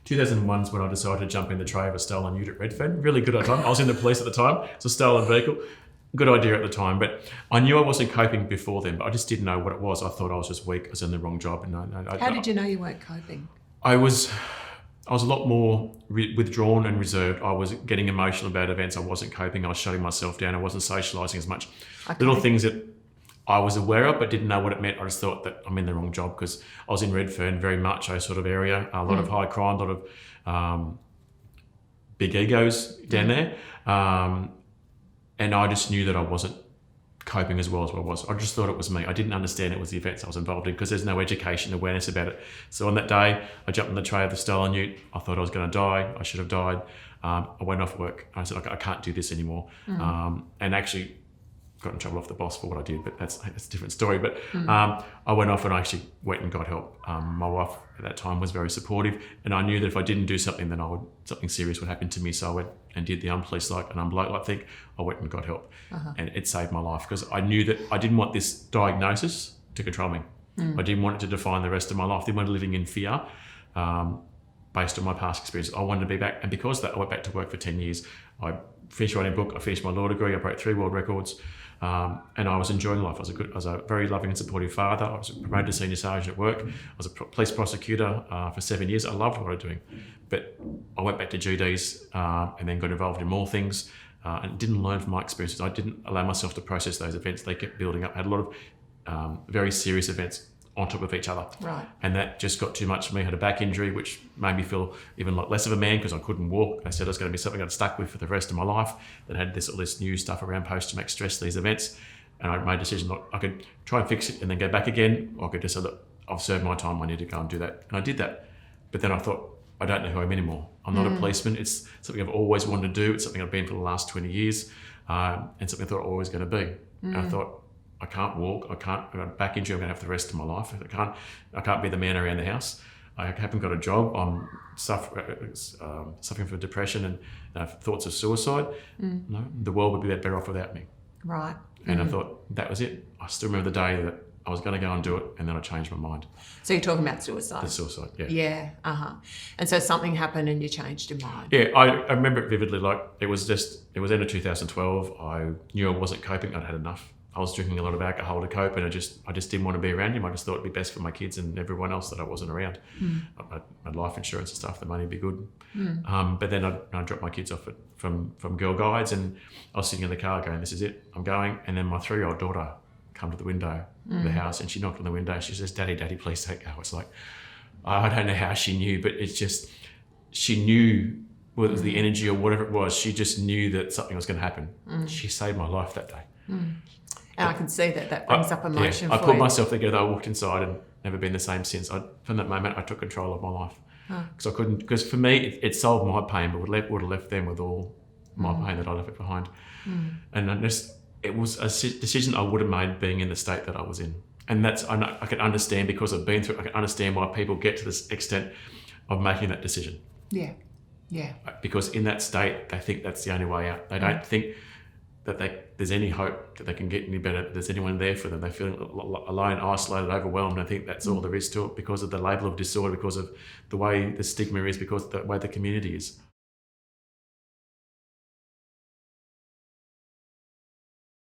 2001 is when I decided to jump in the tray of a stolen ute at Redfern. Really good at the time. I was in the police at the time. It's a stolen vehicle. Good idea at the time, but I knew I wasn't coping before then, but I just didn't know what it was. I thought I was just weak. I was in the wrong job. And How did you know you weren't coping? I was a lot more withdrawn and reserved. I was getting emotional about events. I wasn't coping. I was shutting myself down. I wasn't socialising as much. Okay. Little things that I was aware of but didn't know what it meant. I just thought that I'm in the wrong job because I was in Redfern, very macho sort of area, a lot of high crime, a lot of big egos down there. And I just knew that I wasn't coping as well as I was. I just thought it was me. I didn't understand it was the events I was involved in because there's no education, awareness about it. So on that day, I jumped in the tray of the stolen ute. I thought I was going to die. I should have died. I went off work. I said, I can't do this anymore. And actually got in trouble off the boss for what I did, but that's a different story. But I went off and I actually went and got help. My wife at that time was very supportive, and I knew that if I didn't do something, then something serious would happen to me. So I went and did the unpolice-like and unbloke-like thing. I went and got help, and it saved my life because I knew that I didn't want this diagnosis to control me. I didn't want it to define the rest of my life. I didn't want living in fear based on my past experience. I wanted to be back, and because of that, I went back to work for 10 years. I finished writing a book. I finished my law degree. I broke 3 world records. And I was enjoying life. I was a very loving and supportive father. I was promoted to senior sergeant at work. I was a police prosecutor for 7 years. I loved what I was doing. But I went back to GDs and then got involved in more things and didn't learn from my experiences. I didn't allow myself to process those events. They kept building up. I had a lot of very serious events on top of each other. Right. And that just got too much for me. I had a back injury, which made me feel even like less of a man because I couldn't walk. I said it was going to be something I'd stuck with for the rest of my life that had all this new stuff around post-traumatic stress, these events. And I made a decision, look, I could try and fix it and then go back again. Or I could just say, look, I've served my time. I need to go and do that. And I did that. But then I thought, I don't know who I am anymore. I'm not a policeman. It's something I've always wanted to do. It's something I've been for the last 20 years and something I thought I was always going to be. And I thought, I can't walk. I've got a back injury. I'm going to have the rest of my life. I can't be the man around the house. I haven't got a job. I'm suffering from depression and thoughts of suicide. No, the world would be better off without me. Right. And I thought that was it. I still remember the day that I was going to go and do it, and then I changed my mind. So you're talking about suicide? The suicide, yeah. Yeah, And so something happened and you changed your mind? Yeah, I remember it vividly. Like it was end of 2012. I knew I wasn't coping. I'd had enough. I was drinking a lot of alcohol to cope, and I just didn't want to be around him. I just thought it'd be best for my kids and everyone else that I wasn't around. I had life insurance and stuff. The money would be good. But then I dropped my kids off from Girl Guides, and I was sitting in the car going, "This is it. I'm going." And then my 3-year-old daughter come to the window of the house, and she knocked on the window. She says, "Daddy, please don't go." It's like I don't know how she knew, but it's just she knew. Whether it was the energy or whatever it was, she just knew that something was going to happen. She saved my life that day. And I can see that brings up emotion I for put you. myself together. I walked inside and never been the same since. From that moment, I took control of my life because for me, it solved my pain, but would have left them with all my pain that I left behind. And it was a decision I would have made being in the state that I was in. And I can understand because I've been through it. I can understand why people get to this extent of making that decision. Yeah. Because in that state, they think that's the only way out. They don't think that there's any hope that they can get any better, there's anyone there for them. They feel alone, isolated, overwhelmed. I think that's all there is to it because of the label of disorder, because of the way the stigma is, because of the way the community is.